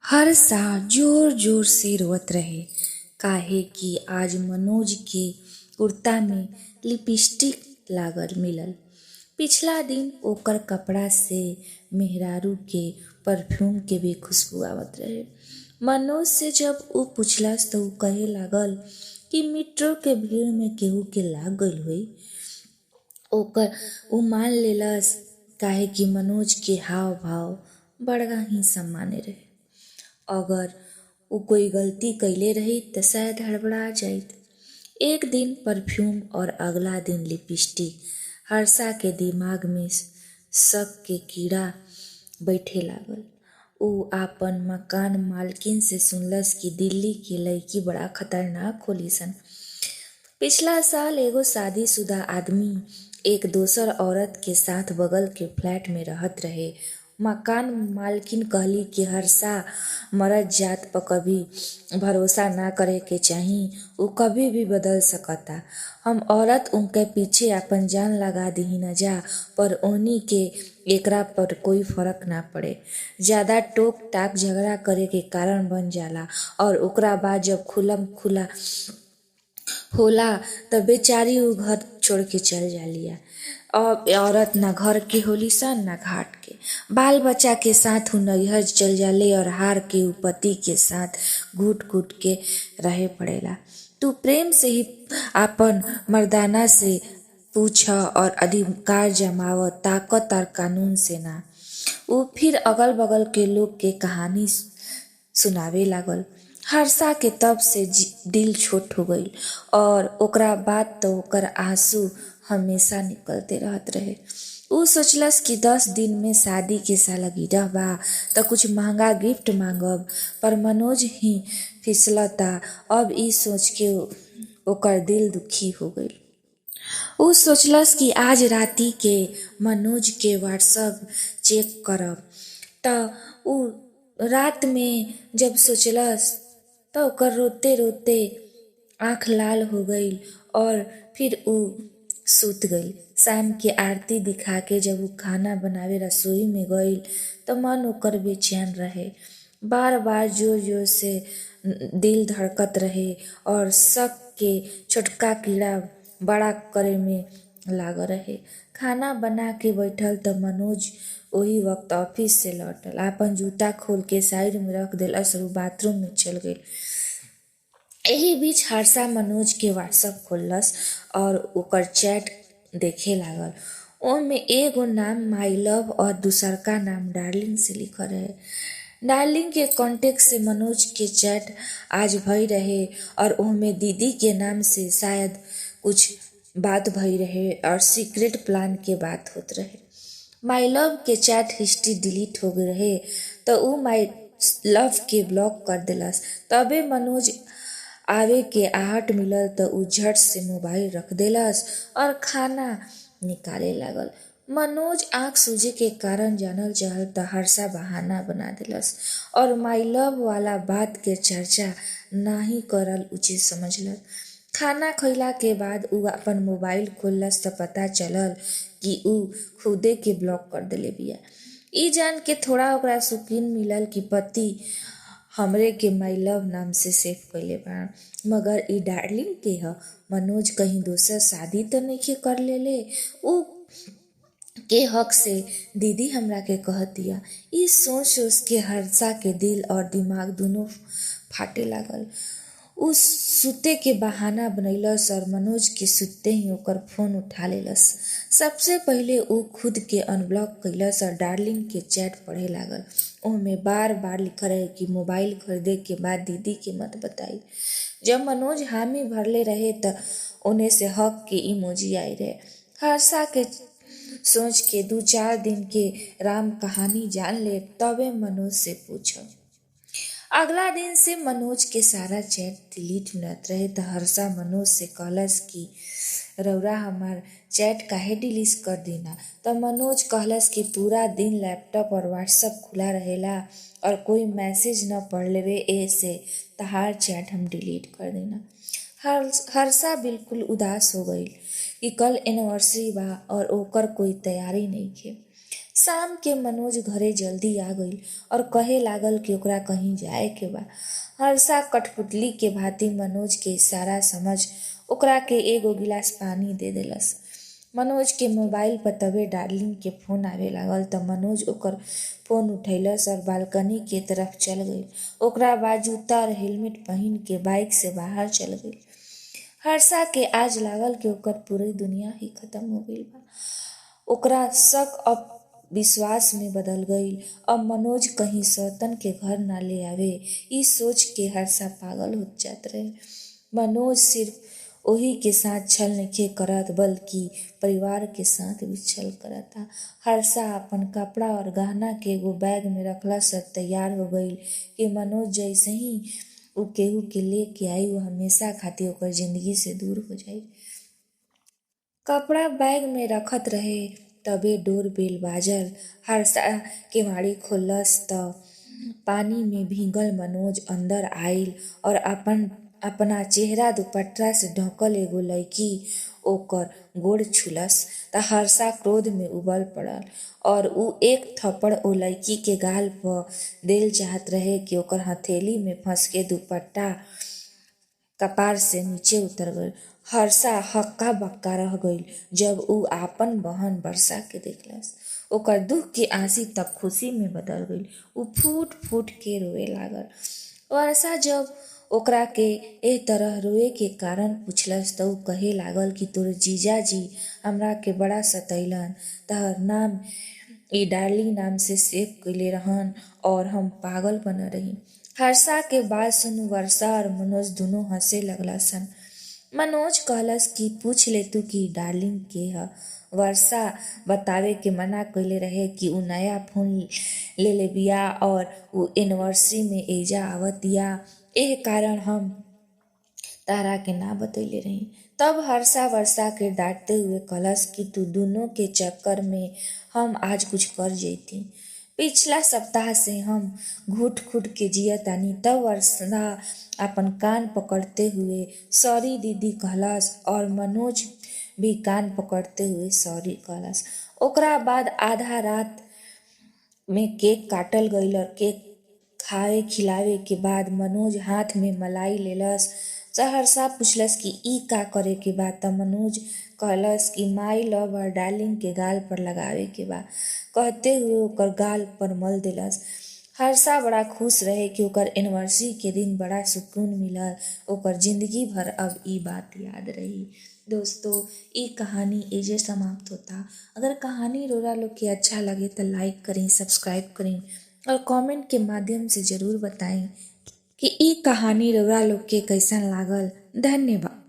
हर सा जोर जोर से रोवत रहे काहे कि आज मनोज के कुर्ता में लिपस्टिक लागल मिलल। पिछला दिन ओकर कपड़ा से मेहरारू के परफ्यूम के भी खुशबू आवत रहे। मनोज से जब ऊ पुछलस तो ऊ कहे लागल कि मेट्रो के भीड़ में केहू के लाग गइल होई। ओकर ऊ मान लेलस काहे कि मनोज के हाव भाव बड़ा ही सामान्य रहे। अगर ऊ कोई गलती कइले रही त शायद हड़बड़ा जाइत। एक दिन परफ्यूम और अगला दिन लिपस्टिक। हर्षा के दिमाग में शक के कीड़ा बैठे लागल। ऊ आपन मकान मालकिन से सुनलस कि दिल्ली के लइकी बड़ा खतरनाक होली सन। पिछला साल एगो शादीशुदा आदमी एक दोसर औरत के साथ बगल के फ्लैट में रहत रहे। मकान मालकिन कहली कि हर्षा मरद जात पर कभी भरोसा ना करे के चाही, ऊ कभी भी बदल सकता। हम औरत उनके पीछे अपन जान लगा दीही न जा पर ओनी के एकरा पर कोई फर्क ना पड़े। ज्यादा टोक टाक झगड़ा करे के कारण बन जाला और ओकरा बाद जब खुलम खुला होला त बेचारी ऊ घर छोड़ के चल जालिया। अब औरत ना घर के होली सन ना घाट के। बाल बच्चा के साथ ऊ नैहर चल जाले और हार के ऊ पति के साथ घुट घुट के रहे पड़ेला। तू प्रेम से ही आपन मर्दाना से पूछ और अधिकार जमाव, ताकत और कानून से ना। ऊ फिर अगल बगल के लोग के कहानी सुनावे लागल। हर्षा के तब से दिल छोट हो गईल और ओकरा बाद तो ओकर आंसू हमेशा निकलते रहत रहे। ऊ सोचलस कि 10 दिन में शादी के सालगिरह बा त कुछ महंगा गिफ्ट मांगब, पर मनोज ही फिसलता। अब ई सोच के ओकर दिल दुखी हो गईल। ऊ सोचलस कि आज राती के मनोज के व्हाट्सएप चेक करब। त ऊ रात में जब सोचलस त ओकर रोते रोते आंख लाल हो गईल और फिर ऊ सुत गईल। शाम के आरती दिखा के जब ऊ खाना बनावे रसोई में गईल त मन ओकर बेचैन रहे। बार बार जोर जोर से दिल धड़कत रहे और शक के छोटका कीड़ा बड़ा करे में लागल रहे। खाना बना के बैठल त मनोज ओही वक्त ऑफिस से लौटल। आपन जूता खोल के साइड में रख देलस और बाथरूम में चल गईल। एही बीच हर्षा मनोज के व्हाट्सएप खोललस और ओकर चैट देखे लागल। ओमे एगो नाम माई लव और दूसरका नाम डार्लिंग से लिखल रहे। डार्लिंग के कांटेक्ट से मनोज के चैट आज भई रहे और ओमे दीदी के नाम से शायद कुछ बात भई रहे और सीक्रेट प्लान के बात होत रहे। माई लव के चैट हिस्ट्री डिलीट हो गई रहे तो ऊ माई लव के ब्लॉक कर देलस। तबे मनोज आवे के आहट मिलल त ऊ झट से मोबाइल रख देलस और खाना निकाले लागल। मनोज आंख सूजे के कारण जानल चाहल त हर्षा बहाना बना देलस और माई लव वाला बात के चर्चा नाही करल उचित समझलस। खाना खइला के बाद ऊ अपन मोबाइल खोललस त पता चलल कि ऊ खुदे के ब्लॉक कर देले बिया। ई जान के थोड़ा ओकरा सुकून मिलल कि पति हमरे के माई लव नाम से सेव कइले बा। मगर ई डार्लिंग के ह? मनोज कहीं दोसर शादी त नइखे कर लेले? ऊ के हक से दीदी हमरा के कहतिया। ई सोच सोच के हर्षा के दिल और दिमाग दोनों फाटे लागल। ऊ सुते के बहाना बनैलस और मनोज के सुतते ही ओकर फोन उठा लेलस। सबसे पहिले ऊ खुद के अनब्लॉक कइलस और डार्लिंग के चैट पढ़े लागल। ओमे बार बार लिखल रहे कि मोबाइल खरीदे के बाद दीदी के मत बताई। जब मनोज हामी भरले रहे त ओने से हक के इमोजी आई रहे। हर्षा के सोच के 2-4 दिन के राम कहानी जान ले तबे मनोज से पूछब। अगला दिन से मनोज के सारा चैट डिलीट मिलत रहे त हर्षा मनोज से कहलस कि रउरा हमार चैट काहे डिलीट कर दीना। त मनोज कहलस कि पूरा दिन लैपटॉप और व्हाट्सएप खुला रहेला और कोई मैसेज न पढ़ लेवे ऐसे तहार चैट हम डिलीट कर देना। हर्षा बिल्कुल उदास हो गई कि कल एनिवर्सरी बा और ओकर कोई तैयारी नइखे। शाम के मनोज घरे जल्दी आ गईल और कहे लागल कि ओकरा कहीं जाए के बा। हर्षा कठपुतली के भांति मनोज के इशारा समझ ओकरा के एगो गिलास पानी दे देलस। मनोज के मोबाइल पर तबे डार्लिंग के फोन आवे लागल त मनोज ओकर फोन उठैलस और बालकनी के तरफ चल गई। ओकरा बाद जूता और हेलमेट पहिन के बाइक से बाहर चल गई। हर्षा के आज लागल कि ओकर पूरी दुनिया ही खत्म हो गई बा। ओकरा शक अब विश्वास में बदल गई। अब मनोज कहीं सौतन के घर ना ले आवे ई सोच के हर्षा पागल हो जात रहे। मनोज सिर्फ ओही के साथ छल नइखे करत बल्कि परिवार के साथ भी छल करता। हर्षा अपन कपड़ा और गहना के एगो बैग में रखला से तैयार हो गईल कि मनोज जैसे ही उ केहू के लेके आई वो हमेशा खातिर ओकर जिंदगी से दूर हो जाई। कपड़ा बैग में रखत रहे तबे डोर बेल बाजल। हर्षा केवाड़ी खोलस त पानी में भीगल मनोज अंदर आइल और अपना चेहरा दुपट्टा से ढकल एगो लड़की ओकर गोड़ छुलस त हर्षा क्रोध में उबल पड़ल और उ एक थप्पड़ ओ लड़की के गाल पर देल चाहत रहे कि ओकर हथेली में फंस के दुपट्टा कपार से नीचे उतर गईल। हर्षा हक्का बक्का रह गईल जब उ आपन बहन वर्षा के देखलस। ओकर दुख के आंसू तब खुशी में बदल गईल। उ फूट फूट के रोए लागल। वर्षा जब ओकरा के एह तरह रोए के कारण पूछलस त उ कहे लागल कि तोर जीजा जी हमरा के बड़ा सतैलन। तहर नाम ई डार्लिंग नाम से सेव कइले रहन और हम पागल बन रही। हर्षा के बात सुन वर्षा और मनोज दोनों हंसे लगला सन। मनोज कहलस कि पूछ ले तू कि डार्लिंग के ह। वर्षा बतावे के मना कइले रहे कि उ नया फोन ले बिया और उ एनिवर्सरी में एजा आवतिया एह कारण हम तारा के ना बतैले रही। तब हर्षा वर्षा के डांटते हुए कहलस कि तू दोनों के चक्कर में हम आज कुछ कर जैती। पिछला सप्ताह से हम घुट घुट के जियतानी। तब वर्षा अपन कान पकड़ते हुए सॉरी दीदी कहलस और मनोज भी कान पकड़ते हुए सॉरी कहलस। ओकरा बाद आधा रात में केक काटल गईल और केक खाए खिलावे के बाद मनोज हाथ में मलाई लेलस। सहरसा पूछलस कि ई का करे के बा त मनोज कहलस कि माई लव और डार्लिंग के गाल पर लगावे के बा। कहते हुए ओकर गाल पर मल देलस। हर्षा बड़ा खुश रहे कि ओकर एनिवर्सरी के दिन बड़ा सुकून मिलल। ओकर जिंदगी भर अब ई बात याद रही। दोस्तों ई कहानी एजे समाप्त होता। अगर कहानी रोरा लोग के अच्छा लगे तो लाइक करें, सब्सक्राइब करें और कमेंट के माध्यम से जरूर बताएं कि ई कहानी रोरा लोग के कैसन लागल। धन्यवाद।